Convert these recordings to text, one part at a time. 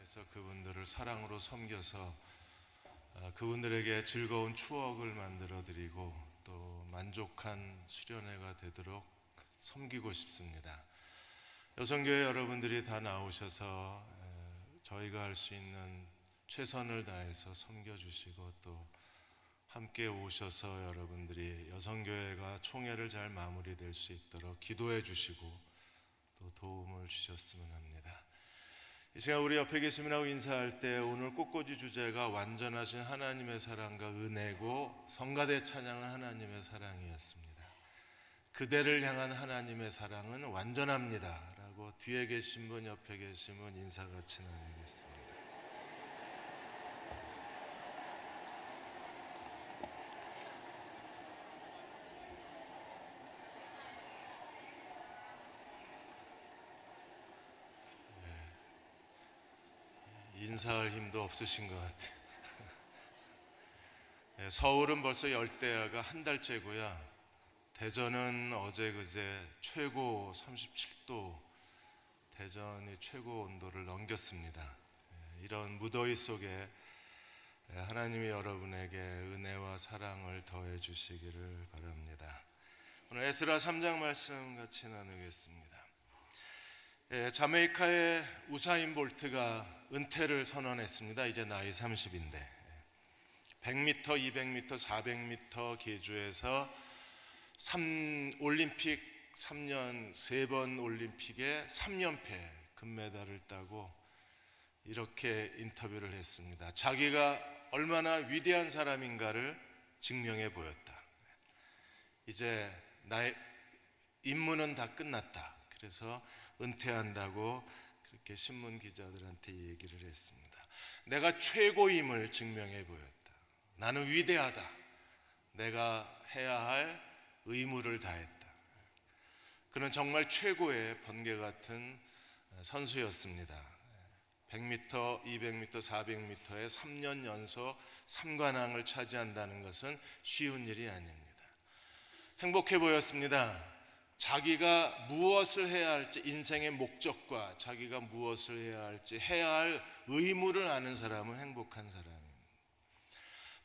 안에서 그분들을 사랑으로 섬겨서 그분들에게 즐거운 추억을 만들어 드리고 또 만족한 수련회가 되도록 섬기고 싶습니다. 여성교회 여러분들이 다 나오셔서 저희가 할 수 있는 최선을 다해서 섬겨주시고 또 함께 오셔서 여러분들이 여성교회가 총회를 잘 마무리될 수 있도록 기도해 주시고 또 도움을 주셨으면 합니다. 이 시간 우리 옆에 계시면하고 인사할 때 오늘 꽃꽂이 주제가 완전하신 하나님의 사랑과 은혜고 성가대 찬양은 하나님의 사랑이었습니다. 그대를 향한 하나님의 사랑은 완전합니다 라고 뒤에 계신 분 옆에 계신 분 인사같이 나누겠습니다. 인사할 힘도 없으신 것 같아요. 서울은 벌써 열대야가 한 달째고요. 대전은 어제 그제 최고 37도 대전이 최고 온도를 넘겼습니다. 이런 무더위 속에 하나님이 여러분에게 은혜와 사랑을 더해 주시기를 바랍니다. 오늘 에스라 3장 말씀 같이 나누겠습니다. 자메이카의 우사인 볼트가 은퇴를 선언했습니다. 이제 나이 30인데 100m, 200m, 400m 계주에서 올림픽 3년 3번 올림픽에 3연패 금메달을 따고 이렇게 인터뷰를 했습니다. 자기가 얼마나 위대한 사람인가를 증명해 보였다. 이제 나의 임무는 다 끝났다. 그래서 은퇴한다고 그렇게 신문 기자들한테 얘기를 했습니다. 내가 최고임을 증명해 보였다. 나는 위대하다. 내가 해야 할 의무를 다했다. 그는 정말 최고의 번개 같은 선수였습니다. 100m, 200m, 400m에 3년 연속 3관왕을 차지한다는 것은 쉬운 일이 아닙니다. 행복해 보였습니다. 자기가 무엇을 해야 할지, 인생의 목적과 자기가 무엇을 해야 할지, 해야 할 의무를 아는 사람은 행복한 사람입니다.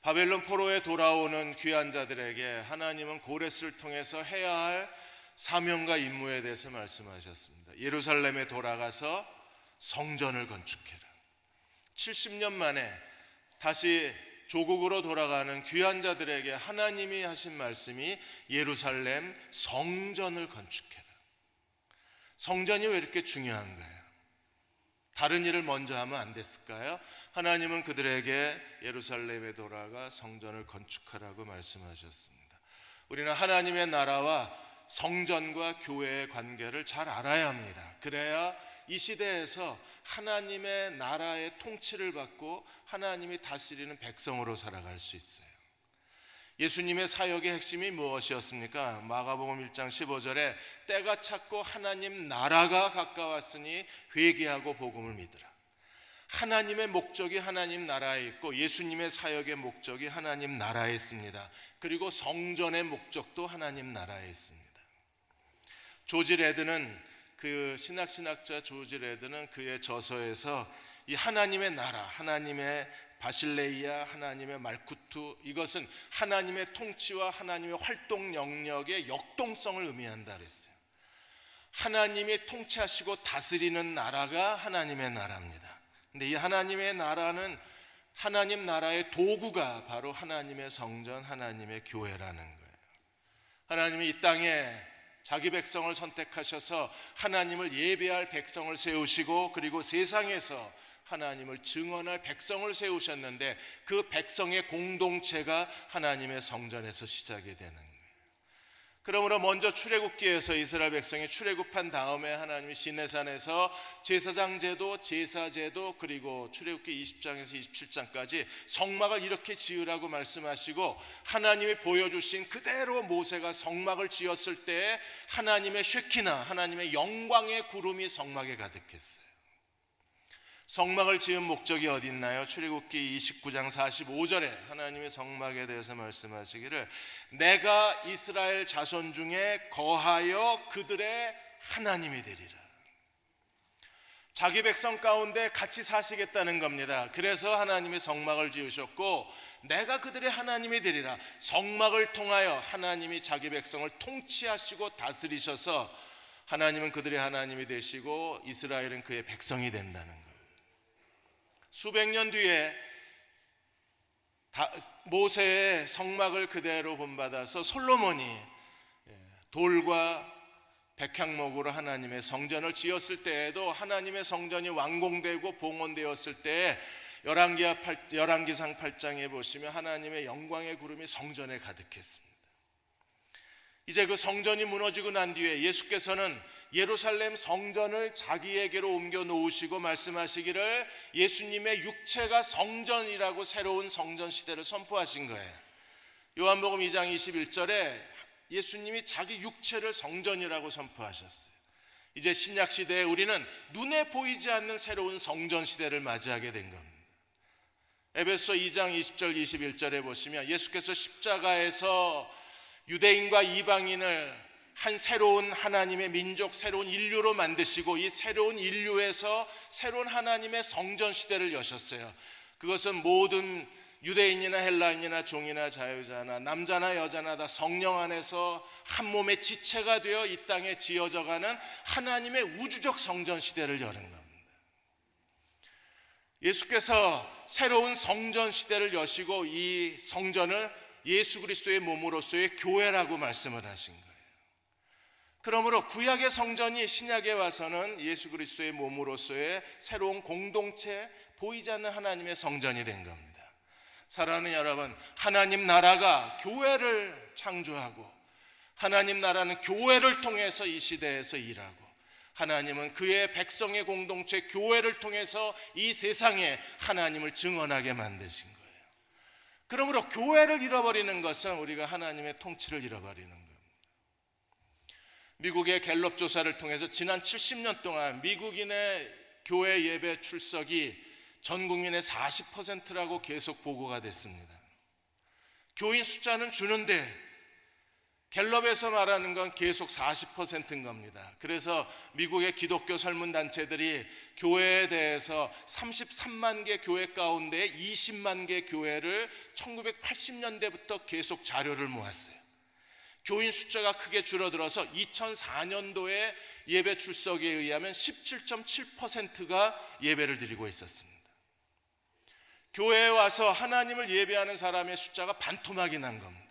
바벨론 포로에 돌아오는 귀한 자들에게 하나님은 고레스를 통해서 해야 할 사명과 임무에 대해서 말씀하셨습니다. 예루살렘에 돌아가서 성전을 건축해라. 70년 만에 다시 조국으로 돌아가는 귀한 자들에게 하나님이 하신 말씀이 예루살렘 성전을 건축해라. 성전이 왜 이렇게 중요한가요? 다른 일을 먼저 하면 안 됐을까요? 하나님은 그들에게 예루살렘에 돌아가 성전을 건축하라고 말씀하셨습니다. 우리는 하나님의 나라와 성전과 교회의 관계를 잘 알아야 합니다. 그래야 이 시대에서 하나님의 나라의 통치를 받고 하나님이 다스리는 백성으로 살아갈 수 있어요. 예수님의 사역의 핵심이 무엇이었습니까? 마가복음 1장 15절에 때가 찼고 하나님 나라가 가까웠으니 회개하고 복음을 믿으라. 하나님의 목적이 하나님 나라에 있고 예수님의 사역의 목적이 하나님 나라에 있습니다. 그리고 성전의 목적도 하나님 나라에 있습니다. 조지 레드는 신학자 조지 레드는 그의 저서에서 이 하나님의 나라, 하나님의 바실레이아, 하나님의 말쿠투, 이것은 하나님의 통치와 하나님의 활동 영역의 역동성을 의미한다 그랬어요. 하나님이 통치하시고 다스리는 나라가 하나님의 나라입니다. 근데 이 하나님의 나라는 하나님 나라의 도구가 바로 하나님의 성전, 하나님의 교회라는 거예요. 하나님이 이 땅에 자기 백성을 선택하셔서 하나님을 예배할 백성을 세우시고 그리고 세상에서 하나님을 증언할 백성을 세우셨는데 그 백성의 공동체가 하나님의 성전에서 시작이 되는 거예요. 그러므로 먼저 출애굽기에서 이스라엘 백성이 출애굽한 다음에 하나님이 시내산에서 제사장 제도, 제사 제도, 그리고 출애굽기 20장에서 27장까지 성막을 이렇게 지으라고 말씀하시고 하나님이 보여주신 그대로 모세가 성막을 지었을 때 하나님의 쉐키나, 하나님의 영광의 구름이 성막에 가득했어요. 성막을 지은 목적이 어디 있나요? 출애굽기 29장 45절에 하나님의 성막에 대해서 말씀하시기를 내가 이스라엘 자손 중에 거하여 그들의 하나님이 되리라. 자기 백성 가운데 같이 사시겠다는 겁니다. 그래서 하나님이 성막을 지으셨고 내가 그들의 하나님이 되리라. 성막을 통하여 하나님이 자기 백성을 통치하시고 다스리셔서 하나님은 그들의 하나님이 되시고 이스라엘은 그의 백성이 된다는 겁니다. 수백 년 뒤에 모세의 성막을 그대로 본받아서 솔로몬이 돌과 백향목으로 하나님의 성전을 지었을 때에도 하나님의 성전이 완공되고 봉헌되었을 때 열왕기상 8장에 보시면 하나님의 영광의 구름이 성전에 가득했습니다. 이제 그 성전이 무너지고 난 뒤에 예수께서는 예루살렘 성전을 자기에게로 옮겨 놓으시고 말씀하시기를 예수님의 육체가 성전이라고 새로운 성전 시대를 선포하신 거예요. 요한복음 2장 21절에 예수님이 자기 육체를 성전이라고 선포하셨어요. 이제 신약 시대에 우리는 눈에 보이지 않는 새로운 성전 시대를 맞이하게 된 겁니다. 에베소 2장 20절 21절에 보시면 예수께서 십자가에서 유대인과 이방인을 한 새로운 하나님의 민족, 새로운 인류로 만드시고 이 새로운 인류에서 새로운 하나님의 성전 시대를 여셨어요. 그것은 모든 유대인이나 헬라인이나 종이나 자유자나 남자나 여자나 다 성령 안에서 한 몸의 지체가 되어 이 땅에 지어져가는 하나님의 우주적 성전 시대를 여는 겁니다. 예수께서 새로운 성전 시대를 여시고 이 성전을 예수 그리스도의 몸으로서의 교회라고 말씀을 하신 거예요. 그러므로 구약의 성전이 신약에 와서는 예수 그리스도의 몸으로서의 새로운 공동체, 보이지 않는 하나님의 성전이 된 겁니다. 사랑하는 여러분, 하나님 나라가 교회를 창조하고 하나님 나라는 교회를 통해서 이 시대에서 일하고 하나님은 그의 백성의 공동체 교회를 통해서 이 세상에 하나님을 증언하게 만드신 거예요. 그러므로 교회를 잃어버리는 것은 우리가 하나님의 통치를 잃어버리는 겁니다. 미국의 갤럽 조사를 통해서 지난 70년 동안 미국인의 교회 예배 출석이 전 국민의 40%라고 계속 보고가 됐습니다. 교인 숫자는 주는데 갤럽에서 말하는 건 계속 40%인 겁니다. 그래서 미국의 기독교 설문단체들이 교회에 대해서 33만 개 교회 가운데 20만 개 교회를 1980년대부터 계속 자료를 모았어요. 교인 숫자가 크게 줄어들어서 2004년도에 예배 출석에 의하면 17.7%가 예배를 드리고 있었습니다. 교회에 와서 하나님을 예배하는 사람의 숫자가 반토막이 난 겁니다.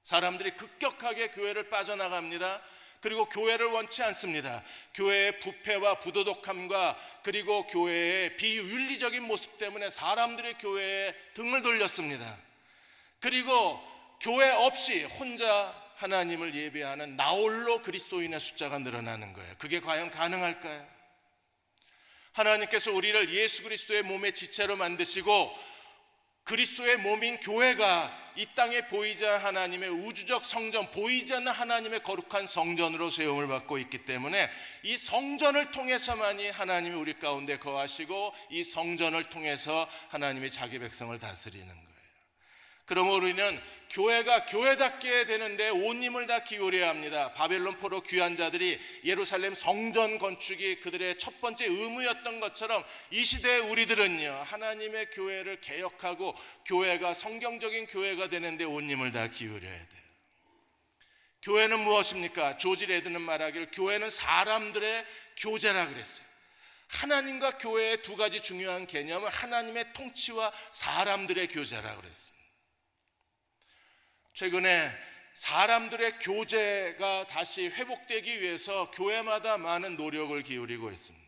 사람들이 급격하게 교회를 빠져나갑니다. 그리고 교회를 원치 않습니다. 교회의 부패와 부도덕함과 그리고 교회의 비윤리적인 모습 때문에 사람들이 교회에 등을 돌렸습니다. 그리고 교회 없이 혼자 하나님을 예배하는 나홀로 그리스도인의 숫자가 늘어나는 거예요. 그게 과연 가능할까요? 하나님께서 우리를 예수 그리스도의 몸의 지체로 만드시고 그리스도의 몸인 교회가 이 땅에 보이지 않는 하나님의 우주적 성전, 보이지 않는 하나님의 거룩한 성전으로 세움을 받고 있기 때문에 이 성전을 통해서만이 하나님이 우리 가운데 거하시고 이 성전을 통해서 하나님이 자기 백성을 다스리는 거예요. 그러므로 우리는 교회가 교회답게 되는데 온 힘을 다 기울여야 합니다. 바벨론 포로 귀한 자들이 예루살렘 성전 건축이 그들의 첫 번째 의무였던 것처럼 이 시대의 우리들은요, 하나님의 교회를 개혁하고 교회가 성경적인 교회가 되는데 온 힘을 다 기울여야 돼요. 교회는 무엇입니까? 조지 레드는 말하기를 교회는 사람들의 교제라 그랬어요. 하나님과 교회의 두 가지 중요한 개념은 하나님의 통치와 사람들의 교제라 그랬습니다. 최근에 사람들의 교제가 다시 회복되기 위해서 교회마다 많은 노력을 기울이고 있습니다.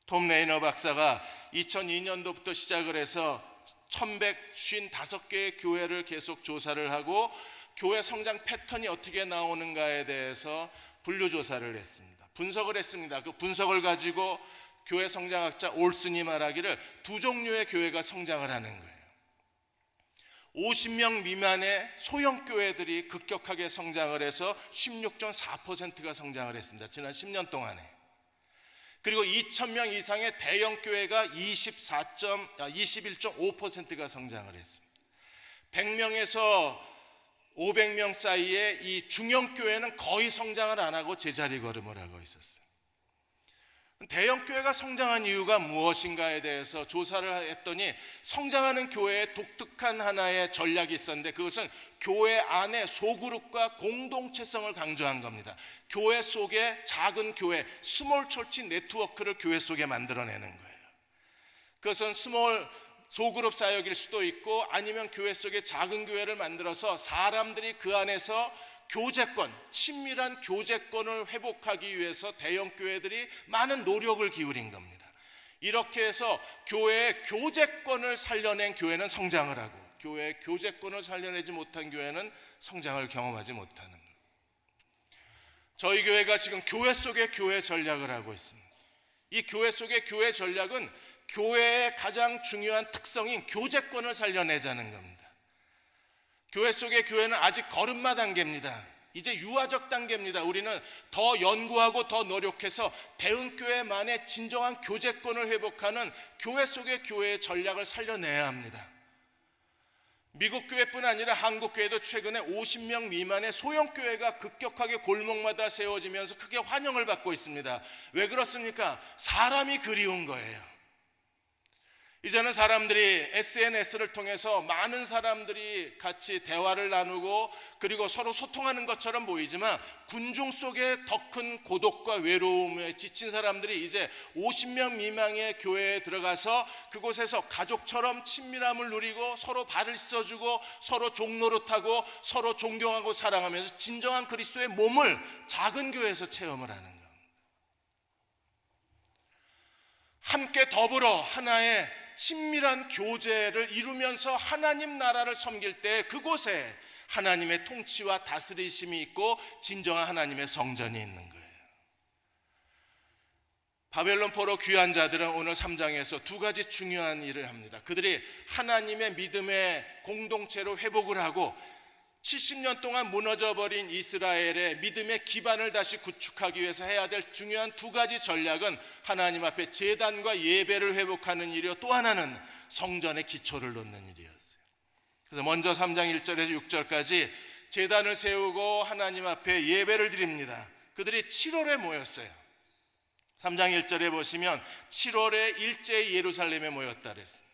톰 레이너 박사가 2002년도부터 시작을 해서 1155개의 교회를 계속 조사를 하고 교회 성장 패턴이 어떻게 나오는가에 대해서 분류조사를 했습니다. 분석을 했습니다. 그 분석을 가지고 교회 성장학자 올슨이 말하기를 두 종류의 교회가 성장을 하는 거예요. 50명 미만의 소형 교회들이 급격하게 성장을 해서 16.4%가 성장을 했습니다. 지난 10년 동안에. 그리고 2,000명 이상의 대형 교회가 21.5%가 성장을 했습니다. 100명에서 500명 사이에 이 중형 교회는 거의 성장을 안 하고 제자리 걸음을 하고 있었어요. 대형 교회가 성장한 이유가 무엇인가에 대해서 조사를 했더니 성장하는 교회의 독특한 하나의 전략이 있었는데, 그것은 교회 안에 소그룹과 공동체성을 강조한 겁니다. 교회 속에 작은 교회, 스몰 처치 네트워크를 교회 속에 만들어내는 거예요. 그것은 소그룹 사역일 수도 있고, 아니면 교회 속에 작은 교회를 만들어서 사람들이 그 안에서 교제권, 친밀한 교제권을 회복하기 위해서 대형 교회들이 많은 노력을 기울인 겁니다. 이렇게 해서 교회의 교제권을 살려낸 교회는 성장을 하고, 교회의 교제권을 살려내지 못한 교회는 성장을 경험하지 못하는 거예요. 저희 교회가 지금 교회 속의 교회 전략을 하고 있습니다. 이 교회 속의 교회 전략은 교회의 가장 중요한 특성인 교제권을 살려내자는 겁니다. 교회 속의 교회는 아직 걸음마 단계입니다. 이제 유아적 단계입니다. 우리는 더 연구하고 더 노력해서 대응교회만의 진정한 교제권을 회복하는 교회 속의 교회의 전략을 살려내야 합니다. 미국 교회뿐 아니라 한국 교회도 최근에 50명 미만의 소형 교회가 급격하게 골목마다 세워지면서 크게 환영을 받고 있습니다. 왜 그렇습니까? 사람이 그리운 거예요. 이제는 사람들이 SNS를 통해서 많은 사람들이 같이 대화를 나누고 그리고 서로 소통하는 것처럼 보이지만, 군중 속에 더 큰 고독과 외로움에 지친 사람들이 이제 50명 미만의 교회에 들어가서 그곳에서 가족처럼 친밀함을 누리고 서로 발을 씻어주고 서로 종노릇하고 서로 존경하고 사랑하면서 진정한 그리스도의 몸을 작은 교회에서 체험을 하는 거예요. 함께 더불어 하나의 친밀한 교제를 이루면서 하나님 나라를 섬길 때 그곳에 하나님의 통치와 다스리심이 있고 진정한 하나님의 성전이 있는 거예요. 바벨론 포로 귀한 자들은 오늘 3장에서 두 가지 중요한 일을 합니다. 그들이 하나님의 믿음의 공동체로 회복을 하고 70년 동안 무너져버린 이스라엘의 믿음의 기반을 다시 구축하기 위해서 해야 될 중요한 두 가지 전략은 하나님 앞에 제단과 예배를 회복하는 일이요, 또 하나는 성전의 기초를 놓는 일이었어요. 그래서 먼저 3장 1절에서 6절까지 제단을 세우고 하나님 앞에 예배를 드립니다. 그들이 7월에 모였어요. 3장 1절에 보시면 7월에 일제히 예루살렘에 모였다 그랬습니다.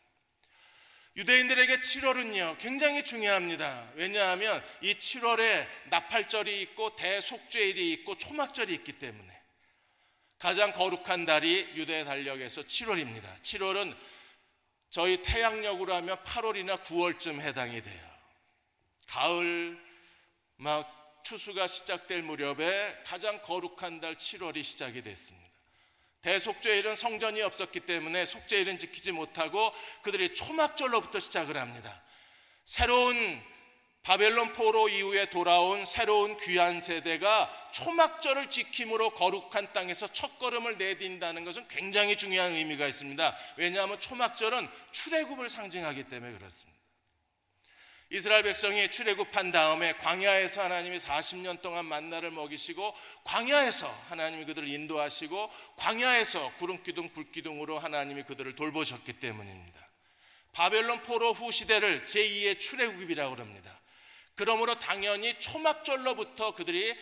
유대인들에게 7월은요 굉장히 중요합니다. 왜냐하면 이 7월에 나팔절이 있고 대속죄일이 있고 초막절이 있기 때문에 가장 거룩한 달이 유대 달력에서 7월입니다. 7월은 저희 태양력으로 하면 8월이나 9월쯤 해당이 돼요. 가을 막 추수가 시작될 무렵에 가장 거룩한 달 7월이 시작이 됐습니다. 대속죄일은 성전이 없었기 때문에 속죄일은 지키지 못하고 그들이 초막절로부터 시작을 합니다. 새로운 바벨론 포로 이후에 돌아온 새로운 귀한 세대가 초막절을 지킴으로 거룩한 땅에서 첫걸음을 내딘다는 것은 굉장히 중요한 의미가 있습니다. 왜냐하면 초막절은 출애굽을 상징하기 때문에 그렇습니다. 이스라엘 백성이 출애굽한 다음에 광야에서 하나님이 40년 동안 만나를 먹이시고 광야에서 하나님이 그들을 인도하시고 광야에서 구름기둥 불기둥으로 하나님이 그들을 돌보셨기 때문입니다. 바벨론 포로 후 시대를 제2의 출애굽이라고 합니다. 그러므로 당연히 초막절로부터 그들이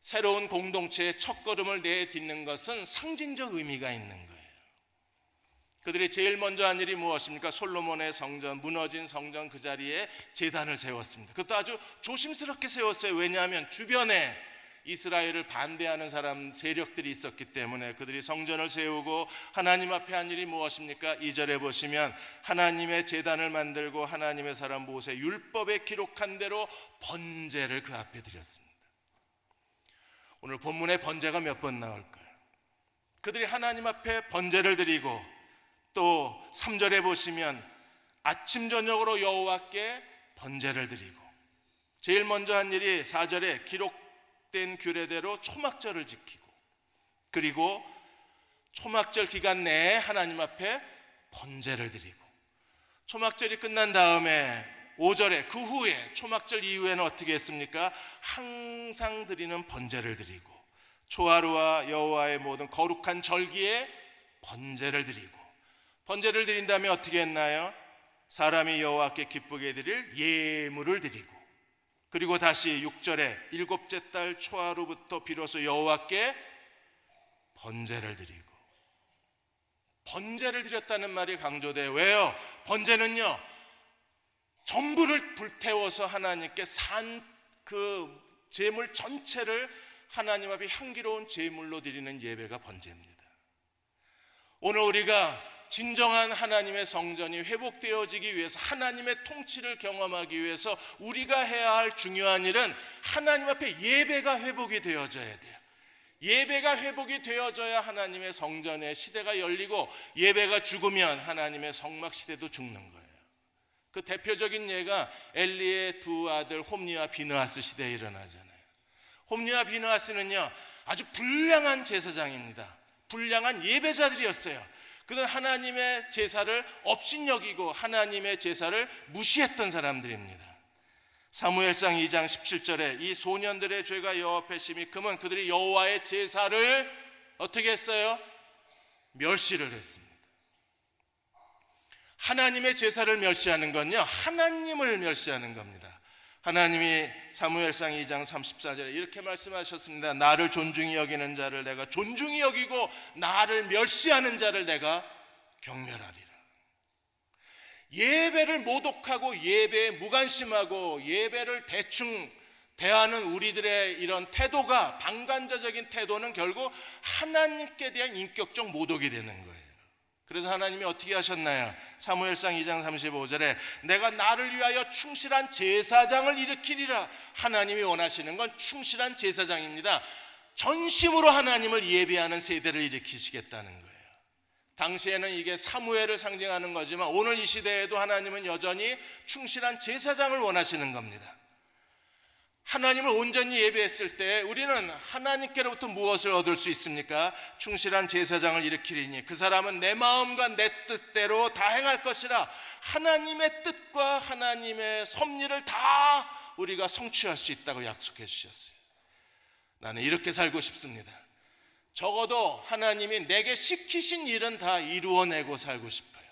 새로운 공동체의 첫걸음을 내딛는 것은 상징적 의미가 있는 거예요. 그들이 제일 먼저 한 일이 무엇입니까? 솔로몬의 성전, 무너진 성전 그 자리에 제단을 세웠습니다. 그것도 아주 조심스럽게 세웠어요. 왜냐하면 주변에 이스라엘을 반대하는 사람 세력들이 있었기 때문에 그들이 성전을 세우고 하나님 앞에 한 일이 무엇입니까? 2절에 보시면 하나님의 제단을 만들고 하나님의 사람 모세 율법에 기록한 대로 번제를 그 앞에 드렸습니다. 오늘 본문에 번제가 몇 번 나올까요? 그들이 하나님 앞에 번제를 드리고 또 3절에 보시면 아침 저녁으로 여호와께 번제를 드리고, 제일 먼저 한 일이 4절에 기록된 규례대로 초막절을 지키고, 그리고 초막절 기간 내에 하나님 앞에 번제를 드리고, 초막절이 끝난 다음에 5절에 그 후에 초막절 이후에는 어떻게 했습니까? 항상 드리는 번제를 드리고 초하루와 여호와의 모든 거룩한 절기에 번제를 드리고, 번제를 드린 다음에 어떻게 했나요? 사람이 여호와께 기쁘게 드릴 예물을 드리고, 그리고 다시 6절에 일곱째 달 초하루부터 비로소 여호와께 번제를 드리고, 번제를 드렸다는 말이 강조돼요. 왜요? 번제는요, 전부를 불태워서 하나님께 산 그 제물 전체를 하나님 앞에 향기로운 제물로 드리는 예배가 번제입니다. 오늘 우리가 진정한 하나님의 성전이 회복되어지기 위해서, 하나님의 통치를 경험하기 위해서 우리가 해야 할 중요한 일은 하나님 앞에 예배가 회복이 되어져야 돼요. 예배가 회복이 되어져야 하나님의 성전의 시대가 열리고, 예배가 죽으면 하나님의 성막 시대도 죽는 거예요. 그 대표적인 예가 엘리의 두 아들 홈니와 비느하스 시대에 일어나잖아요. 홈니와 비느하스는요, 아주 불량한 제사장입니다. 불량한 예배자들이었어요. 그들은 하나님의 제사를 업신여기고 하나님의 제사를 무시했던 사람들입니다. 사무엘상 2장 17절에 이 소년들의 죄가 여호와 앞에 심히 크면 그들이 여호와의 제사를 어떻게 했어요? 멸시를 했습니다. 하나님의 제사를 멸시하는 건요, 하나님을 멸시하는 겁니다. 하나님이 사무엘상 2장 34절에 이렇게 말씀하셨습니다. 나를 존중히 여기는 자를 내가 존중히 여기고 나를 멸시하는 자를 내가 경멸하리라. 예배를 모독하고 예배에 무관심하고 예배를 대충 대하는 우리들의 이런 태도가, 방관자적인 태도는 결국 하나님께 대한 인격적 모독이 되는 거예요. 그래서 하나님이 어떻게 하셨나요? 사무엘상 2장 35절에 내가 나를 위하여 충실한 제사장을 일으키리라. 하나님이 원하시는 건 충실한 제사장입니다. 전심으로 하나님을 예배하는 세대를 일으키시겠다는 거예요. 당시에는 이게 사무엘을 상징하는 거지만 오늘 이 시대에도 하나님은 여전히 충실한 제사장을 원하시는 겁니다. 하나님을 온전히 예배했을 때 우리는 하나님께로부터 무엇을 얻을 수 있습니까? 충실한 제사장을 일으키리니 그 사람은 내 마음과 내 뜻대로 다 행할 것이라. 하나님의 뜻과 하나님의 섭리를 다 우리가 성취할 수 있다고 약속해 주셨어요. 나는 이렇게 살고 싶습니다. 적어도 하나님이 내게 시키신 일은 다 이루어내고 살고 싶어요.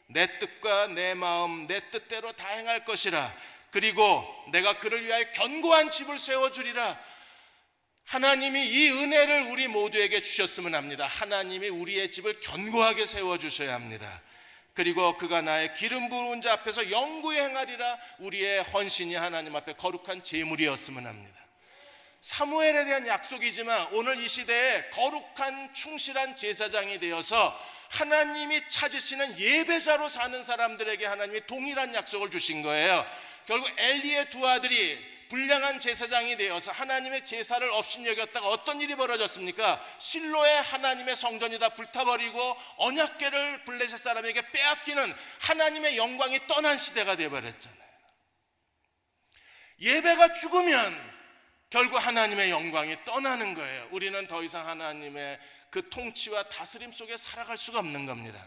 내 뜻과 내 마음, 내 뜻대로 다 행할 것이라. 그리고 내가 그를 위하여 견고한 집을 세워주리라. 하나님이 이 은혜를 우리 모두에게 주셨으면 합니다. 하나님이 우리의 집을 견고하게 세워주셔야 합니다. 그리고 그가 나의 기름 부은 자 앞에서 영구히 행하리라. 우리의 헌신이 하나님 앞에 거룩한 제물이었으면 합니다. 사무엘에 대한 약속이지만 오늘 이 시대에 거룩한 충실한 제사장이 되어서 하나님이 찾으시는 예배자로 사는 사람들에게 하나님이 동일한 약속을 주신 거예요. 결국 엘리의 두 아들이 불량한 제사장이 되어서 하나님의 제사를 업신여겼다가 어떤 일이 벌어졌습니까? 실로의 하나님의 성전이 다 불타버리고 언약궤를 블레셋 사람에게 빼앗기는 하나님의 영광이 떠난 시대가 되어버렸잖아요. 예배가 죽으면 결국 하나님의 영광이 떠나는 거예요. 우리는 더 이상 하나님의 그 통치와 다스림 속에 살아갈 수가 없는 겁니다.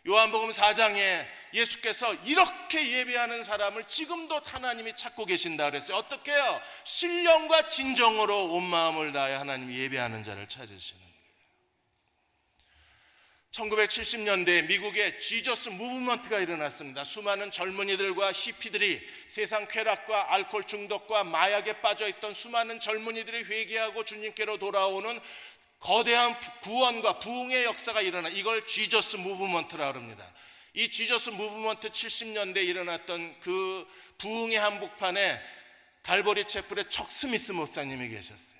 요한복음 4장에 예수께서 이렇게 예배하는 사람을 지금도 하나님이 찾고 계신다 그랬어요. 어떻게 해요? 신령과 진정으로 온 마음을 다해 하나님이 예배하는 자를 찾으시는 거예요. 1970년대에 미국에 지저스 무브먼트가 일어났습니다. 수많은 젊은이들과 히피들이 세상 쾌락과 알코올 중독과 마약에 빠져있던 수많은 젊은이들이 회개하고 주님께로 돌아오는 거대한 구원과 부흥의 역사가 일어나, 이걸 지저스 무브먼트라고 합니다. 이 지저스 무브먼트 70년대에 일어났던 그 부흥의 한복판에 갈보리 채플의 척 스미스 목사님이 계셨어요.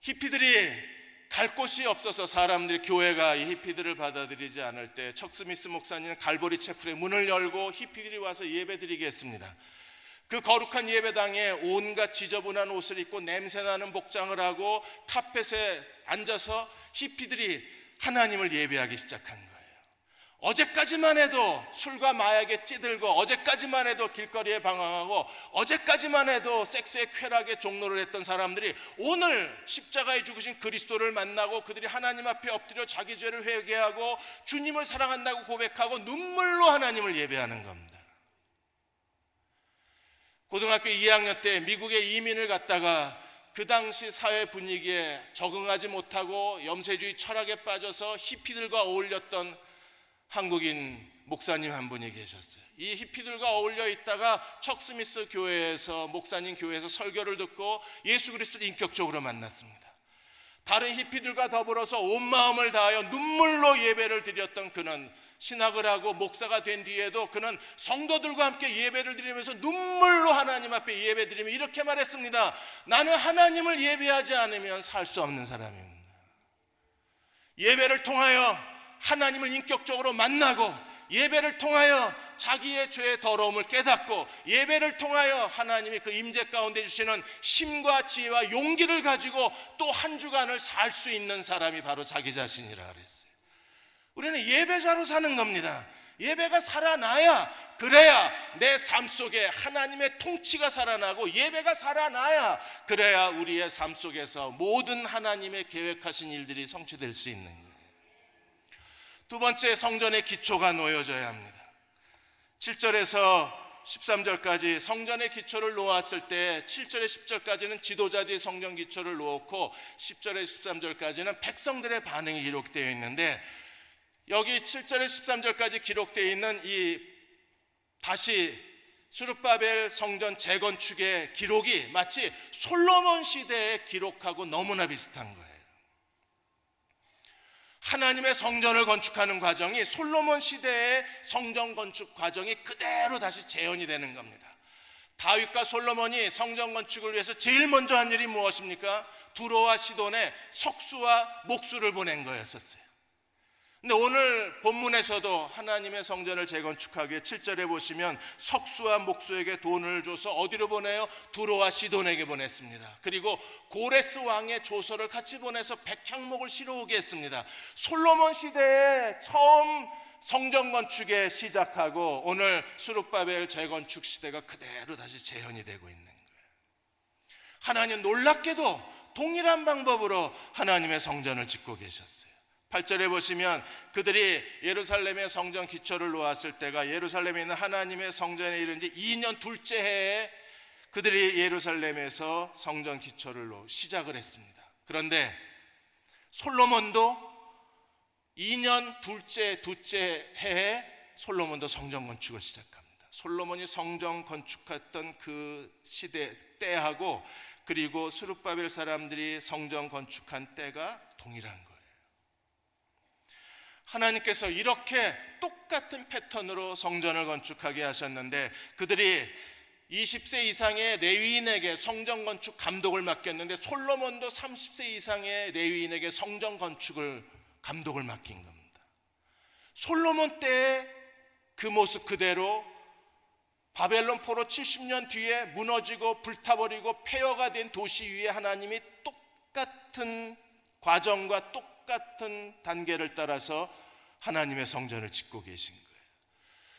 히피들이 갈 곳이 없어서 사람들이, 교회가 이 히피들을 받아들이지 않을 때 척 스미스 목사님은 갈보리 채플의 문을 열고 히피들이 와서 예배드리게 했습니다. 그 거룩한 예배당에 온갖 지저분한 옷을 입고 냄새나는 복장을 하고 카펫에 앉아서 히피들이 하나님을 예배하기 시작한 거예요. 어제까지만 해도 술과 마약에 찌들고, 어제까지만 해도 길거리에 방황하고, 어제까지만 해도 섹스의 쾌락에 종로를 했던 사람들이 오늘 십자가에 죽으신 그리스도를 만나고 그들이 하나님 앞에 엎드려 자기 죄를 회개하고 주님을 사랑한다고 고백하고 눈물로 하나님을 예배하는 겁니다. 고등학교 2학년 때 미국에 이민을 갔다가 그 당시 사회 분위기에 적응하지 못하고 염세주의 철학에 빠져서 히피들과 어울렸던 한국인 목사님 한 분이 계셨어요. 이 히피들과 어울려 있다가 척 스미스 교회에서, 목사님 교회에서 설교를 듣고 예수 그리스도를 인격적으로 만났습니다. 다른 히피들과 더불어서 온 마음을 다하여 눈물로 예배를 드렸던 그는 신학을 하고 목사가 된 뒤에도 그는 성도들과 함께 예배를 드리면서 눈물로 하나님 앞에 예배 드리며 이렇게 말했습니다. 나는 하나님을 예배하지 않으면 살 수 없는 사람입니다. 예배를 통하여 하나님을 인격적으로 만나고, 예배를 통하여 자기의 죄의 더러움을 깨닫고, 예배를 통하여 하나님이 그 임재 가운데 주시는 힘과 지혜와 용기를 가지고 또 한 주간을 살 수 있는 사람이 바로 자기 자신이라 그랬어요. 우리는 예배자로 사는 겁니다. 예배가 살아나야, 그래야 내 삶 속에 하나님의 통치가 살아나고, 예배가 살아나야 그래야 우리의 삶 속에서 모든 하나님의 계획하신 일들이 성취될 수 있는 거예요. 두 번째, 성전의 기초가 놓여져야 합니다. 7절에서 13절까지 성전의 기초를 놓았을 때 7절에 10절까지는 지도자들이 성전 기초를 놓고 10절에 13절까지는 백성들의 반응이 기록되어 있는데, 여기 7절에 13절까지 기록되어 있는 이 다시 스룹바벨 성전 재건축의 기록이 마치 솔로몬 시대의 기록하고 너무나 비슷한 거예요. 하나님의 성전을 건축하는 과정이 솔로몬 시대의 성전 건축 과정이 그대로 다시 재현이 되는 겁니다. 다윗과 솔로몬이 성전 건축을 위해서 제일 먼저 한 일이 무엇입니까? 두로와 시돈에 석수와 목수를 보낸 거였었어요. 근데 오늘 본문에서도 하나님의 성전을 재건축하기 위해 7절에 보시면 석수와 목수에게 돈을 줘서 어디로 보내요? 두로와 시돈에게 보냈습니다. 그리고 고레스 왕의 조서를 같이 보내서 백향목을 실어오게 했습니다. 솔로몬 시대에 처음 성전 건축에 시작하고 오늘 스룹바벨 재건축 시대가 그대로 다시 재현이 되고 있는 거예요. 하나님 놀랍게도 동일한 방법으로 하나님의 성전을 짓고 계셨어요. 8절에 보시면 그들이 예루살렘의 성전 기초를 놓았을 때가 예루살렘에 있는 하나님의 성전에 이른 지 2년 둘째 해에 그들이 예루살렘에서 성전 기초를 시작을 했습니다. 그런데 솔로몬도 2년 둘째 해에 솔로몬도 성전 건축을 시작합니다. 솔로몬이 성전 건축했던 그 시대 때하고 그리고 스룹바벨 사람들이 성전 건축한 때가 동일한 거예요. 하나님께서 이렇게 똑같은 패턴으로 성전을 건축하게 하셨는데, 그들이 20세 이상의 레위인에게 성전 건축 감독을 맡겼는데 솔로몬도 30세 이상의 레위인에게 성전 건축을 감독을 맡긴 겁니다. 솔로몬 때의 그 모습 그대로 바벨론 포로 70년 뒤에 무너지고 불타버리고 폐허가 된 도시 위에 하나님이 똑같은 과정과 똑같은 단계를 따라서 하나님의 성전을 짓고 계신 거예요.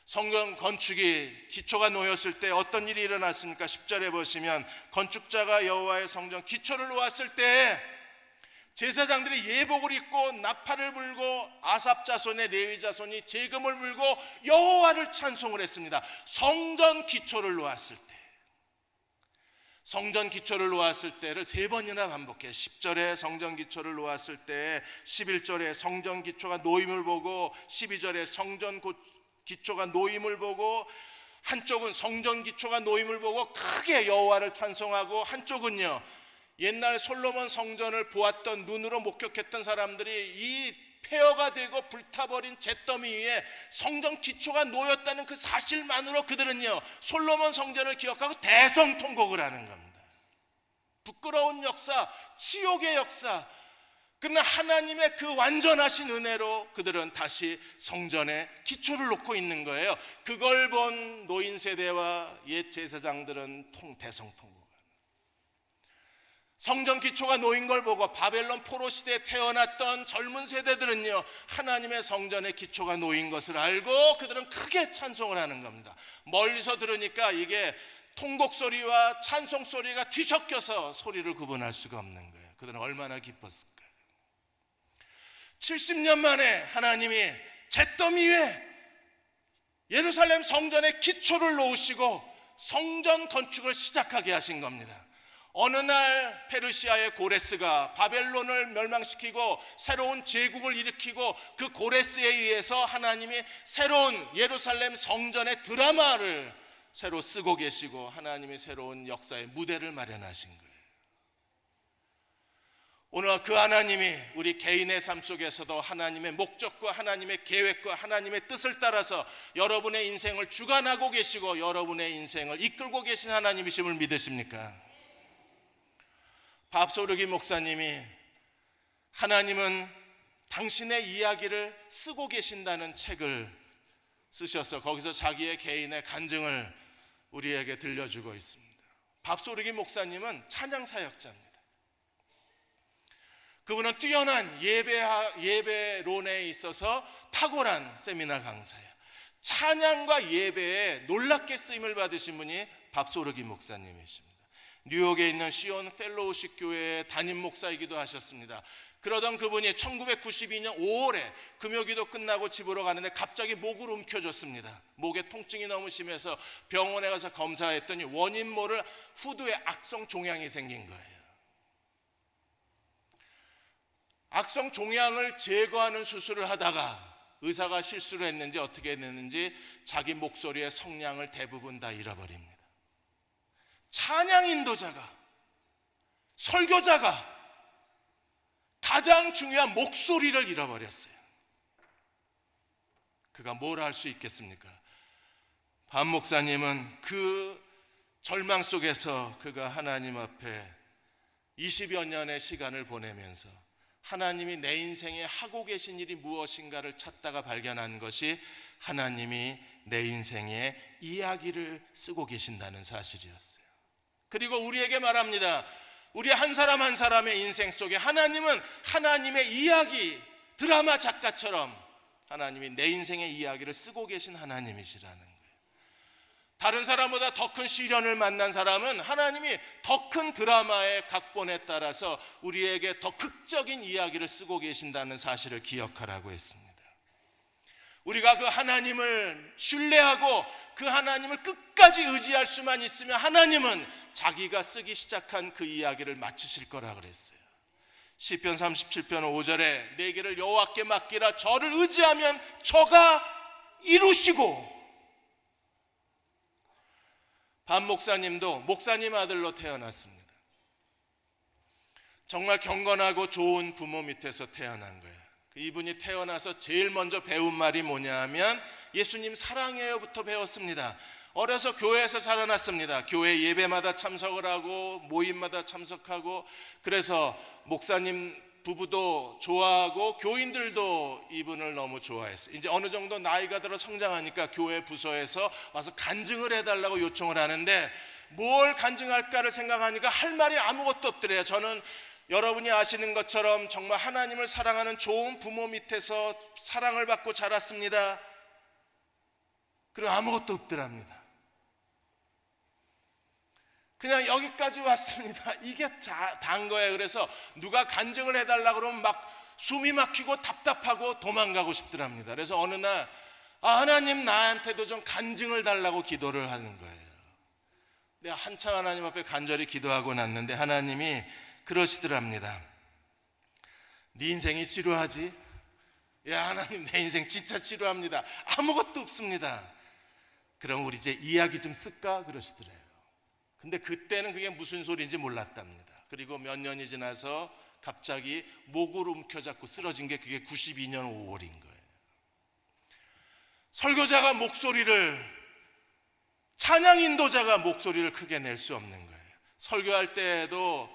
성전 건축이 기초가 놓였을 때 어떤 일이 일어났습니까? 10절에 보시면 건축자가 여호와의 성전 기초를 놓았을 때 제사장들이 예복을 입고 나팔을 불고 아삽 자손의 레위 자손이 제금을 불고 여호와를 찬송을 했습니다. 성전 기초를 놓았을 때, 성전 기초를 놓았을 때를 세 번이나 반복해요. 10절에 성전 기초를 놓았을 때, 11절에 성전 기초가 놓임을 보고, 12절에 성전 기초가 놓임을 보고, 한쪽은 성전 기초가 놓임을 보고 크게 여호와를 찬송하고, 한쪽은요 옛날 솔로몬 성전을 보았던 눈으로 목격했던 사람들이 이 폐허가 되고 불타버린 잿더미 위에 성전 기초가 놓였다는 그 사실만으로 그들은요 솔로몬 성전을 기억하고 대성통곡을 하는 겁니다. 부끄러운 역사, 치욕의 역사, 그러나 하나님의 그 완전하신 은혜로 그들은 다시 성전에 기초를 놓고 있는 거예요. 그걸 본 노인 세대와 옛 제사장들은 대성통곡. 성전 기초가 놓인 걸 보고 바벨론 포로 시대에 태어났던 젊은 세대들은요 하나님의 성전의 기초가 놓인 것을 알고 그들은 크게 찬송을 하는 겁니다. 멀리서 들으니까 이게 통곡 소리와 찬송 소리가 뒤섞여서 소리를 구분할 수가 없는 거예요. 그들은 얼마나 기뻤을까요? 70년 만에 하나님이 잿더미 위에 예루살렘 성전의 기초를 놓으시고 성전 건축을 시작하게 하신 겁니다. 어느 날 페르시아의 고레스가 바벨론을 멸망시키고 새로운 제국을 일으키고 그 고레스에 의해서 하나님이 새로운 예루살렘 성전의 드라마를 새로 쓰고 계시고 하나님이 새로운 역사의 무대를 마련하신 거예요. 오늘 그 하나님이 우리 개인의 삶 속에서도 하나님의 목적과 하나님의 계획과 하나님의 뜻을 따라서 여러분의 인생을 주관하고 계시고 여러분의 인생을 이끌고 계신 하나님이심을 믿으십니까? 밥소르기 목사님이 하나님은 당신의 이야기를 쓰고 계신다는 책을 쓰셔서 거기서 자기의 개인의 간증을 우리에게 들려주고 있습니다. 밥소르기 목사님은 찬양 사역자입니다. 그분은 뛰어난 예배론에 있어서 탁월한 세미나 강사예요. 찬양과 예배에 놀랍게 쓰임을 받으신 분이 밥소르기 목사님이십니다. 뉴욕에 있는 시온 펠로우십 교회의 담임 목사이기도 하셨습니다. 그러던 그분이 1992년 5월에 금요기도 끝나고 집으로 가는데 갑자기 목을 움켜쥐었습니다. 목에 통증이 너무 심해서 병원에 가서 검사했더니 원인 모를 후두에 악성 종양이 생긴 거예요. 악성 종양을 제거하는 수술을 하다가 의사가 실수를 했는지 어떻게 했는지 자기 목소리의 성량을 대부분 다 잃어버립니다. 찬양 인도자가, 설교자가 가장 중요한 목소리를 잃어버렸어요. 그가 뭘 할 수 있겠습니까? 반 목사님은 그 절망 속에서 그가 하나님 앞에 20여 년의 시간을 보내면서 하나님이 내 인생에 하고 계신 일이 무엇인가를 찾다가 발견한 것이 하나님이 내 인생에 이야기를 쓰고 계신다는 사실이었어요. 그리고 우리에게 말합니다. 우리 한 사람 한 사람의 인생 속에 하나님은 하나님의 이야기, 드라마 작가처럼 하나님이 내 인생의 이야기를 쓰고 계신 하나님이시라는 거예요. 다른 사람보다 더 큰 시련을 만난 사람은 하나님이 더 큰 드라마의 각본에 따라서 우리에게 더 극적인 이야기를 쓰고 계신다는 사실을 기억하라고 했습니다. 우리가 그 하나님을 신뢰하고 그 하나님을 끝까지 의지할 수만 있으면 하나님은 자기가 쓰기 시작한 그 이야기를 마치실 거라 그랬어요. 시편 37편 5절에 내 길을 여호와께 맡기라. 저를 의지하면 저가 이루시고. 반 목사님도 목사님 아들로 태어났습니다. 정말 경건하고 좋은 부모 밑에서 태어난 거예요. 이분이 태어나서 제일 먼저 배운 말이 뭐냐 하면 예수님 사랑해요부터 배웠습니다. 어려서 교회에서 자라났습니다. 교회 예배마다 참석을 하고 모임마다 참석하고, 그래서 목사님 부부도 좋아하고 교인들도 이분을 너무 좋아했어요. 이제 어느 정도 나이가 들어 성장하니까 교회 부서에서 와서 간증을 해달라고 요청을 하는데 뭘 간증할까를 생각하니까 할 말이 아무것도 없더래요. 저는 여러분이 아시는 것처럼 정말 하나님을 사랑하는 좋은 부모 밑에서 사랑을 받고 자랐습니다. 그리고 아무것도 없더랍니다. 그냥 여기까지 왔습니다. 이게 다인 거예요. 그래서 누가 간증을 해달라고 그러면 막 숨이 막히고 답답하고 도망가고 싶더랍니다. 그래서 어느 날 하나님 나한테도 좀 간증을 달라고 기도를 하는 거예요. 내가 한참 하나님 앞에 간절히 기도하고 났는데 하나님이 그러시더랍니다. 네 인생이 지루하지? 야, 하나님 내 인생 진짜 지루합니다. 아무것도 없습니다. 그럼 우리 이제 이야기 좀 쓸까? 그러시더래요. 근데 그때는 그게 무슨 소리인지 몰랐답니다. 그리고 몇 년이 지나서 갑자기 목을 움켜잡고 쓰러진 게 그게 92년 5월인 거예요. 설교자가 목소리를, 찬양 인도자가 목소리를 크게 낼 수 없는 거예요. 설교할 때에도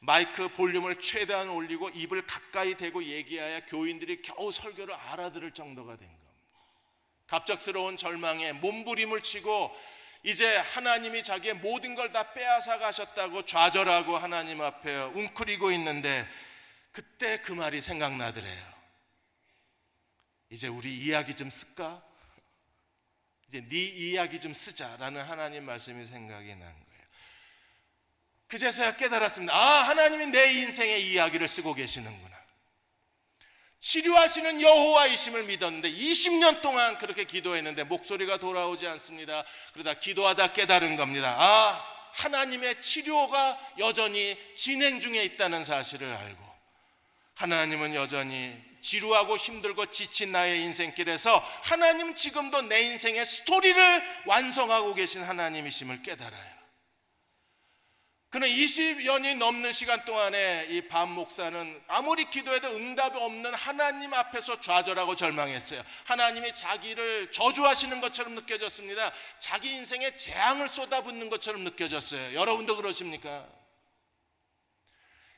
마이크 볼륨을 최대한 올리고 입을 가까이 대고 얘기해야 교인들이 겨우 설교를 알아들을 정도가 된 겁니다. 갑작스러운 절망에 몸부림을 치고 이제 하나님이 자기의 모든 걸 다 빼앗아 가셨다고 좌절하고 하나님 앞에 웅크리고 있는데 그때 그 말이 생각나더래요. 이제 우리 이야기 좀 쓸까? 이제 네 이야기 좀 쓰자라는 하나님 말씀이 생각이 난 거예요. 그제서야 깨달았습니다. 하나님이 내 인생의 이야기를 쓰고 계시는구나. 치료하시는 여호와이심을 믿었는데 20년 동안 그렇게 기도했는데 목소리가 돌아오지 않습니다. 그러다 기도하다 깨달은 겁니다. 하나님의 치료가 여전히 진행 중에 있다는 사실을 알고 하나님은 여전히 지루하고 힘들고 지친 나의 인생길에서 하나님 지금도 내 인생의 스토리를 완성하고 계신 하나님이심을 깨달아요. 그는 20년이 넘는 시간 동안에 이 반 목사는 아무리 기도해도 응답이 없는 하나님 앞에서 좌절하고 절망했어요. 하나님이 자기를 저주하시는 것처럼 느껴졌습니다. 자기 인생에 재앙을 쏟아붓는 것처럼 느껴졌어요. 여러분도 그러십니까?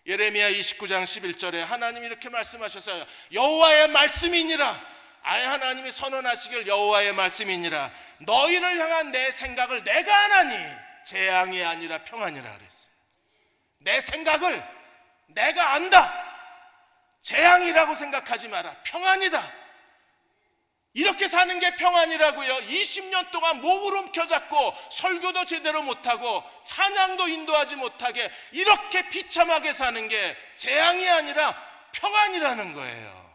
예레미야 29장 11절에 하나님이 이렇게 말씀하셨어요. 여호와의 말씀이니라. 아예 하나님이 선언하시길 여호와의 말씀이니라. 너희를 향한 내 생각을 내가 하나니 재앙이 아니라 평안이라 그랬어요. 내 생각을 내가 안다. 재앙이라고 생각하지 마라. 평안이다. 이렇게 사는 게 평안이라고요. 20년 동안 목으로 켜잡고 설교도 제대로 못하고 찬양도 인도하지 못하게 이렇게 비참하게 사는 게 재앙이 아니라 평안이라는 거예요.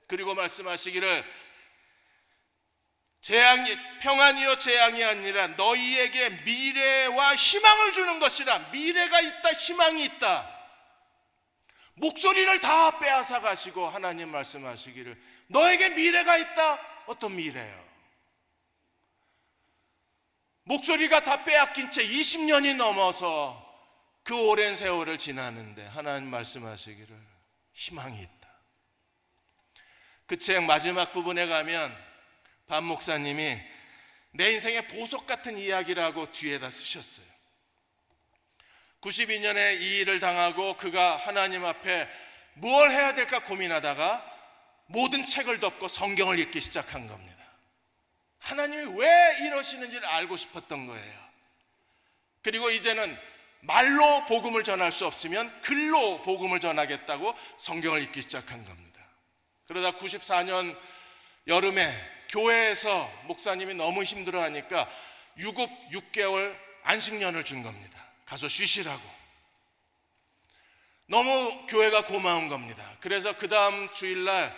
그리고 말씀하시기를 평안이요 재앙이 아니라 너희에게 미래와 희망을 주는 것이라. 미래가 있다, 희망이 있다. 목소리를 다 빼앗아 가시고 하나님 말씀하시기를 너에게 미래가 있다. 어떤 미래요? 목소리가 다 빼앗긴 채 20년이 넘어서 그 오랜 세월을 지나는데 하나님 말씀하시기를 희망이 있다. 그 책 마지막 부분에 가면 반 목사님이 내 인생의 보석 같은 이야기라고 뒤에다 쓰셨어요. 92년에 이 일을 당하고 그가 하나님 앞에 뭘 해야 될까 고민하다가 모든 책을 덮고 성경을 읽기 시작한 겁니다. 하나님이 왜 이러시는지를 알고 싶었던 거예요. 그리고 이제는 말로 복음을 전할 수 없으면 글로 복음을 전하겠다고 성경을 읽기 시작한 겁니다. 그러다 94년 여름에 교회에서 목사님이 너무 힘들어하니까 유급 6개월 안식년을 준 겁니다. 가서 쉬시라고. 너무 교회가 고마운 겁니다. 그래서 그 다음 주일날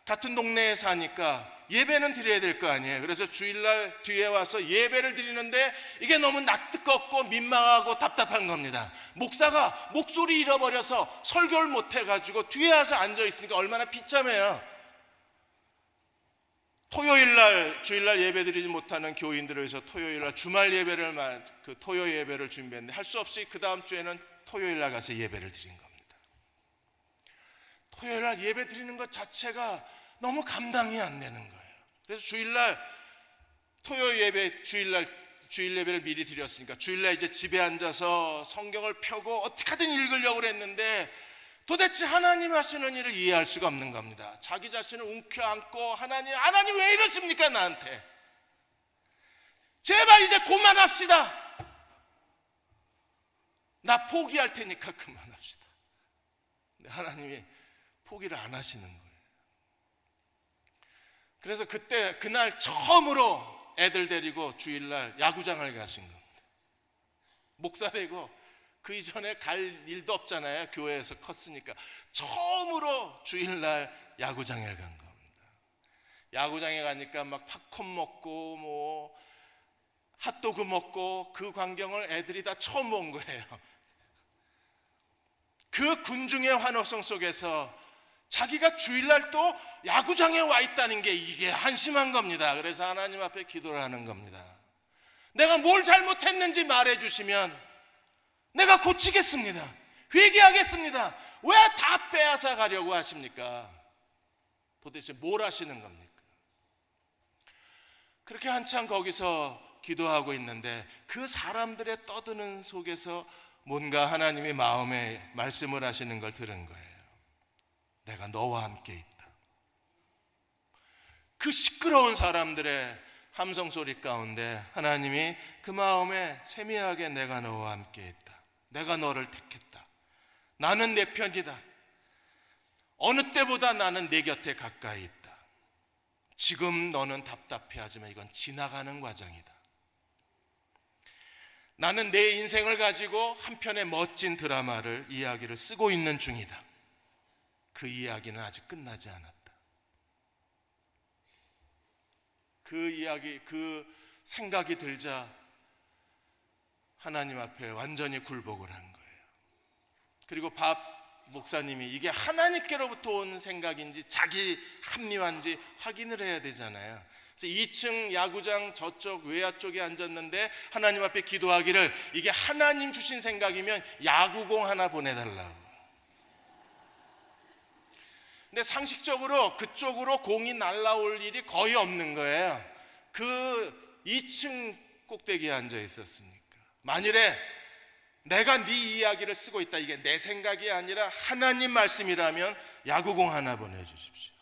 같은 동네에 사니까 예배는 드려야 될 거 아니에요. 그래서 주일날 뒤에 와서 예배를 드리는데 이게 너무 낯뜨겁고 민망하고 답답한 겁니다. 목사가 목소리 잃어버려서 설교를 못해가지고 뒤에 와서 앉아있으니까 얼마나 비참해요. 토요일날 주일날 예배드리지 못하는 교인들을 위해서 토요일날 주말 예배를 토요 예배를 준비했는데 할 수 없이 그 다음 주에는 토요일날 가서 예배를 드린 겁니다. 토요일날 예배 드리는 것 자체가 너무 감당이 안 되는 거예요. 그래서 주일날 토요 예배 주일 예배를 미리 드렸으니까 주일날 이제 집에 앉아서 성경을 펴고 어떻게든 읽으려고 했는데 도대체 하나님 하시는 일을 이해할 수가 없는 겁니다. 자기 자신을 움켜안고 하나님 왜 이러십니까 나한테? 제발 이제 그만합시다. 나 포기할 테니까 그만합시다. 근데 하나님이 포기를 안 하시는 거예요. 그래서 그날 처음으로 애들 데리고 주일날 야구장을 가신 겁니다. 목사 되고 그 이전에 갈 일도 없잖아요. 교회에서 컸으니까. 처음으로 주일날 야구장에 간 겁니다. 야구장에 가니까 막 팝콘 먹고 뭐 핫도그 먹고 그 광경을 애들이 다 처음 본 거예요. 그 군중의 환호성 속에서 자기가 주일날 또 야구장에 와 있다는 게 이게 한심한 겁니다. 그래서 하나님 앞에 기도를 하는 겁니다. 내가 뭘 잘못했는지 말해 주시면 내가 고치겠습니다. 회개하겠습니다. 왜 다 빼앗아 가려고 하십니까? 도대체 뭘 하시는 겁니까? 그렇게 한참 거기서 기도하고 있는데 그 사람들의 떠드는 속에서 뭔가 하나님이 마음에 말씀을 하시는 걸 들은 거예요. 내가 너와 함께 있다. 그 시끄러운 사람들의 함성 소리 가운데 하나님이 그 마음에 세미하게 내가 너와 함께 있다. 내가 너를 택했다. 나는 내 편이다. 어느 때보다 나는 내 곁에 가까이 있다. 지금 너는 답답해하지만 이건 지나가는 과정이다. 나는 내 인생을 가지고 한 편의 멋진 이야기를 쓰고 있는 중이다. 그 이야기는 아직 끝나지 않았다. 그 생각이 들자 하나님 앞에 완전히 굴복을 한 거예요. 그리고 밥 목사님이 이게 하나님께로부터 온 생각인지 자기 합리화인지 확인을 해야 되잖아요. 그래서 2층 야구장 저쪽 외야 쪽에 앉았는데 하나님 앞에 기도하기를 이게 하나님 주신 생각이면 야구공 하나 보내달라고. 근데 상식적으로 그쪽으로 공이 날아올 일이 거의 없는 거예요. 그 2층 꼭대기에 앉아 있었으니까. 만일에 내가 네 이야기를 쓰고 있다, 이게 내 생각이 아니라 하나님 말씀이라면 야구공 하나 보내주십시오.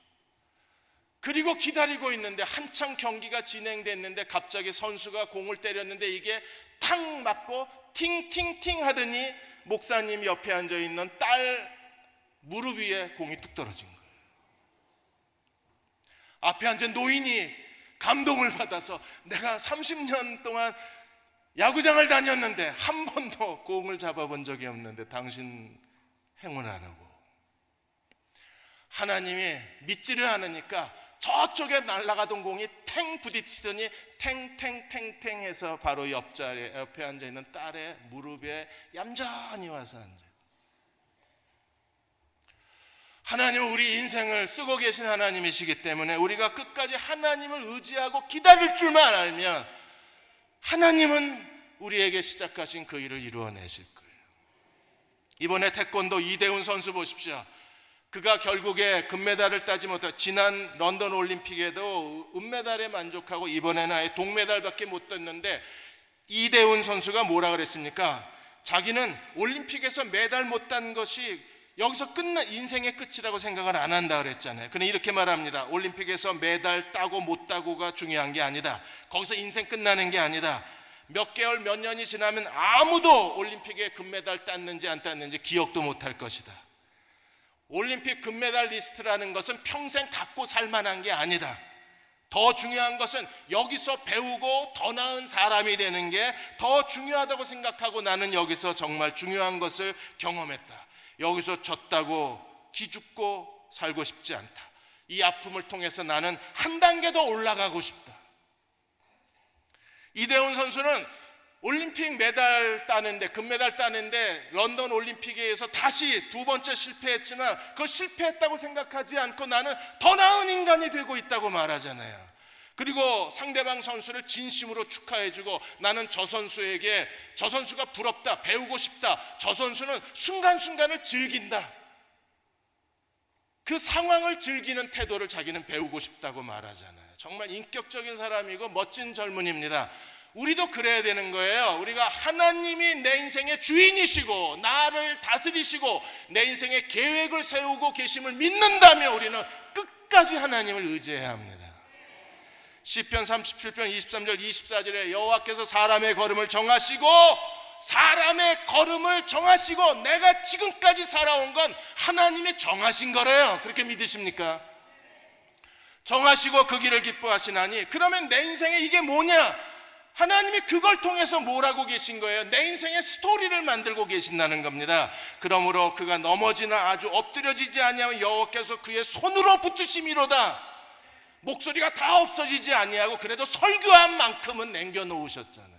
그리고 기다리고 있는데 한창 경기가 진행됐는데 갑자기 선수가 공을 때렸는데 이게 탕 맞고 팅팅팅 하더니 목사님 옆에 앉아있는 딸 무릎 위에 공이 뚝 떨어진 거예요. 앞에 앉은 노인이 감동을 받아서 내가 30년 동안 야구장을 다녔는데 한 번도 공을 잡아본 적이 없는데 당신 행운하라고. 하나님이 믿지를 않으니까 저쪽에 날아가던 공이 탱 부딪히더니 탱탱탱탱 해서 바로 옆에 앉아있는 딸의 무릎에 얌전히 와서 앉아요. 하나님은 우리 인생을 쓰고 계신 하나님이시기 때문에 우리가 끝까지 하나님을 의지하고 기다릴 줄만 알면 하나님은 우리에게 시작하신 그 일을 이루어내실 거예요. 이번에 태권도 이대훈 선수 보십시오. 그가 결국에 금메달을 따지 못하고 지난 런던 올림픽에도 은메달에 만족하고 이번에는 아예 동메달밖에 못 땄는데 이대훈 선수가 뭐라 그랬습니까? 자기는 올림픽에서 메달 못 딴 것이 여기서 끝난 인생의 끝이라고 생각을 안 한다 그랬잖아요. 그는 이렇게 말합니다. 올림픽에서 메달 따고 못 따고가 중요한 게 아니다. 거기서 인생 끝나는 게 아니다. 몇 개월 몇 년이 지나면 아무도 올림픽에 금메달 땄는지 안 땄는지 기억도 못할 것이다. 올림픽 금메달 리스트라는 것은 평생 갖고 살 만한 게 아니다. 더 중요한 것은 여기서 배우고 더 나은 사람이 되는 게 더 중요하다고 생각하고 나는 여기서 정말 중요한 것을 경험했다. 여기서 졌다고 기죽고 살고 싶지 않다. 이 아픔을 통해서 나는 한 단계 더 올라가고 싶다. 이대훈 선수는 올림픽 메달 따는데 금메달 따는데 런던 올림픽에서 다시 두 번째 실패했지만 그걸 실패했다고 생각하지 않고 나는 더 나은 인간이 되고 있다고 말하잖아요. 그리고 상대방 선수를 진심으로 축하해주고 나는 저 선수에게 저 선수가 부럽다, 배우고 싶다, 저 선수는 순간순간을 즐긴다. 그 상황을 즐기는 태도를 자기는 배우고 싶다고 말하잖아요. 정말 인격적인 사람이고 멋진 젊은이입니다. 우리도 그래야 되는 거예요. 우리가 하나님이 내 인생의 주인이시고 나를 다스리시고 내 인생의 계획을 세우고 계심을 믿는다면 우리는 끝까지 하나님을 의지해야 합니다. 시편 37편 23절 24절에 여호와께서 사람의 걸음을 정하시고 내가 지금까지 살아온 건 하나님이 정하신 거래요. 그렇게 믿으십니까? 정하시고 그 길을 기뻐하시나니 그러면 내 인생에 이게 뭐냐? 하나님이 그걸 통해서 뭘 하고 계신 거예요? 내 인생의 스토리를 만들고 계신다는 겁니다. 그러므로 그가 넘어지나 아주 엎드려지지 아니하면 여호와께서 그의 손으로 붙으심이로다. 목소리가 다 없어지지 아니하고 그래도 설교한 만큼은 남겨놓으셨잖아요.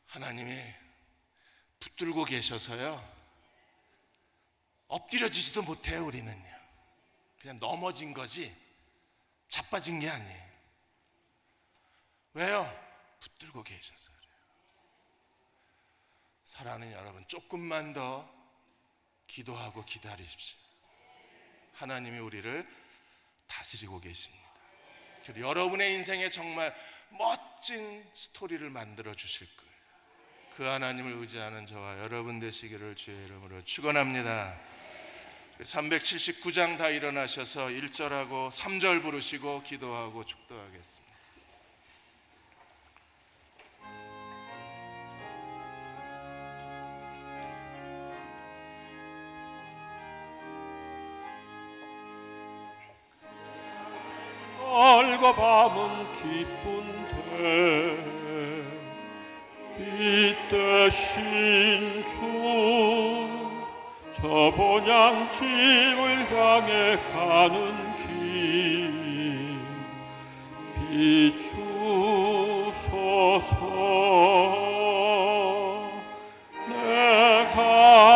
하나님이 붙들고 계셔서요 엎드려지지도 못해요. 우리는요 그냥 넘어진 거지 자빠진 게 아니에요. 왜요? 붙들고 계셔서 그래요. 사랑하는 여러분, 조금만 더 기도하고 기다리십시오. 하나님이 우리를 다스리고 계십니다. 그리고 여러분의 인생에 정말 멋진 스토리를 만들어 주실 거예요. 그 하나님을 의지하는 저와 여러분 되시기를 주의 이름으로 축원합니다. 379장 다 일어나셔서 1절하고 3절 부르시고 기도하고 축도하겠습니다. 날과 밤은 기쁜데 빛 대신 주 저 본향집을 향해 가는 길 비추소서. 내가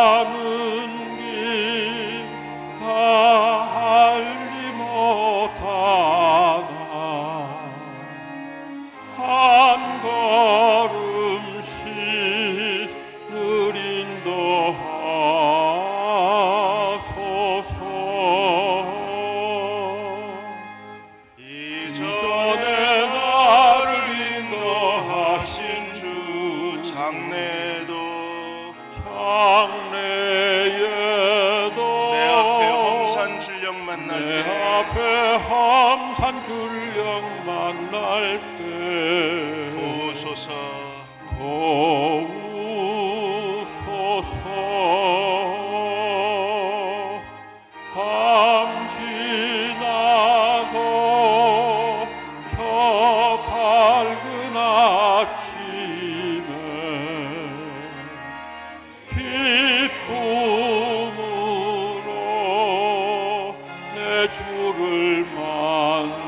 앞에 함산 줄령 만날 때 도우소서 도우소서. 밤 지나고 저 밝은 아침에 기쁨으로 내 주를 만나리.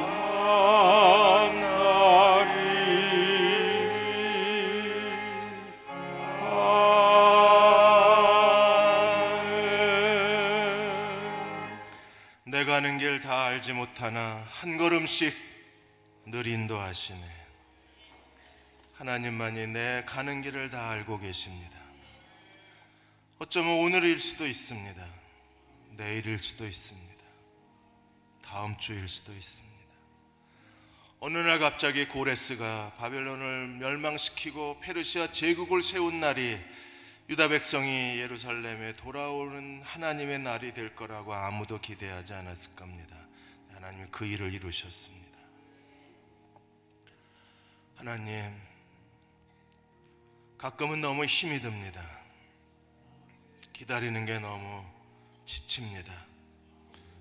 아멘. 내 가는 길 다 알지 못하나 한 걸음씩 늘 인도하시네. 하나님만이 내 가는 길을 다 알고 계십니다. 어쩌면 오늘일 수도 있습니다. 내일일 수도 있습니다. 다음 주일 수도 있습니다. 어느 날 갑자기 고레스가 바벨론을 멸망시키고 페르시아 제국을 세운 날이 유다 백성이 예루살렘에 돌아오는 하나님의 날이 될 거라고 아무도 기대하지 않았을 겁니다. 하나님이 그 일을 이루셨습니다. 하나님, 가끔은 너무 힘이 듭니다. 기다리는 게 너무 지칩니다.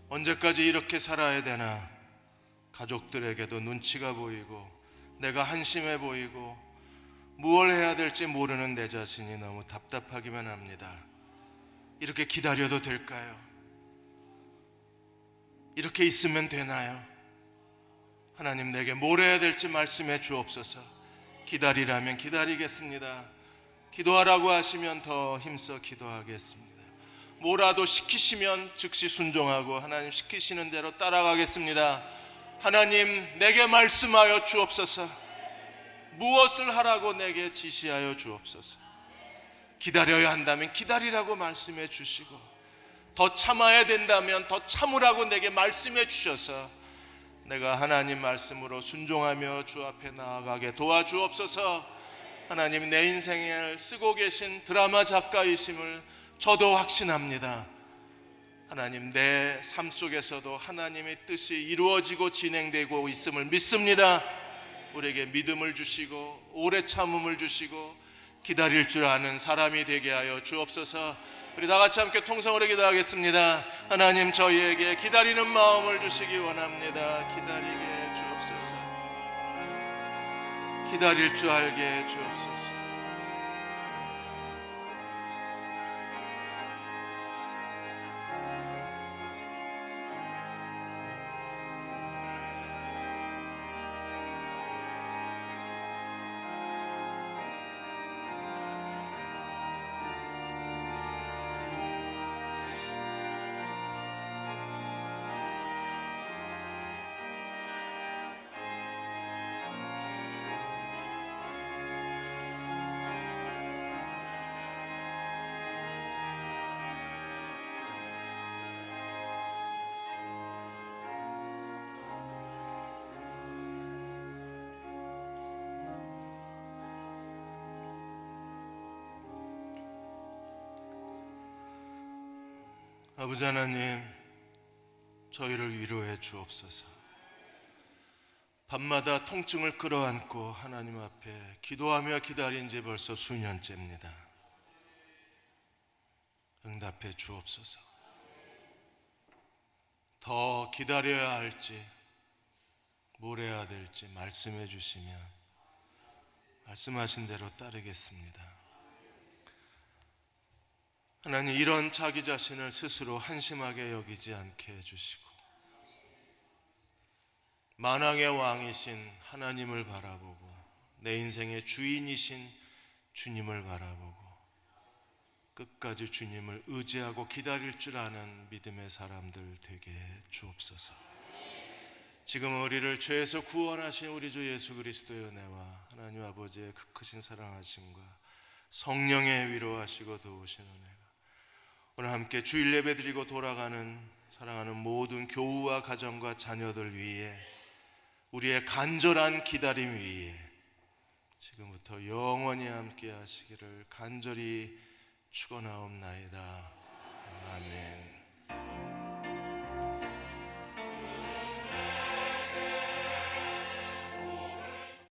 언제까지 이렇게 살아야 되나? 가족들에게도 눈치가 보이고 내가 한심해 보이고 무엇을 해야 될지 모르는 내 자신이 너무 답답하기만 합니다. 이렇게 기다려도 될까요? 이렇게 있으면 되나요? 하나님, 내게 뭘 해야 될지 말씀해 주옵소서. 기다리라면 기다리겠습니다. 기도하라고 하시면 더 힘써 기도하겠습니다. 뭐라도 시키시면 즉시 순종하고 하나님 시키시는 대로 따라가겠습니다. 하나님, 내게 말씀하여 주옵소서. 무엇을 하라고 내게 지시하여 주옵소서. 기다려야 한다면 기다리라고 말씀해 주시고, 더 참아야 된다면 더 참으라고 내게 말씀해 주셔서 내가 하나님 말씀으로 순종하며 주 앞에 나아가게 도와주옵소서. 하나님, 내 인생을 쓰고 계신 드라마 작가이심을 저도 확신합니다. 하나님, 내 삶 속에서도 하나님의 뜻이 이루어지고 진행되고 있음을 믿습니다. 우리에게 믿음을 주시고 오래 참음을 주시고 기다릴 줄 아는 사람이 되게 하여 주옵소서. 우리 다 같이 함께 통성으로 기도하겠습니다. 하나님, 저희에게 기다리는 마음을 주시기 원합니다. 기다리게 주옵소서. 기다릴 줄 알게 주옵소서. 아버지 하나님, 저희를 위로해 주옵소서. 밤마다 통증을 끌어안고 하나님 앞에 기도하며 기다린 지 벌써 수년째입니다. 응답해 주옵소서. 더 기다려야 할지 뭘 해야 될지 말씀해 주시면 말씀하신 대로 따르겠습니다. 하나님, 이런 자기 자신을 스스로 한심하게 여기지 않게 해주시고 만왕의 왕이신 하나님을 바라보고 내 인생의 주인이신 주님을 바라보고 끝까지 주님을 의지하고 기다릴 줄 아는 믿음의 사람들 되게 주옵소서. 지금 우리를 죄에서 구원하신 우리 주 예수 그리스도의 은혜와 하나님 아버지의 그 크신 사랑하심과 성령의 위로하시고 도우신 은혜가 오늘 함께 주일 예배 드리고 돌아가는 사랑하는 모든 교우와 가정과 자녀들 위에 우리의 간절한 기다림 위에 지금부터 영원히 함께 하시기를 간절히 축원하옵나이다. 아멘.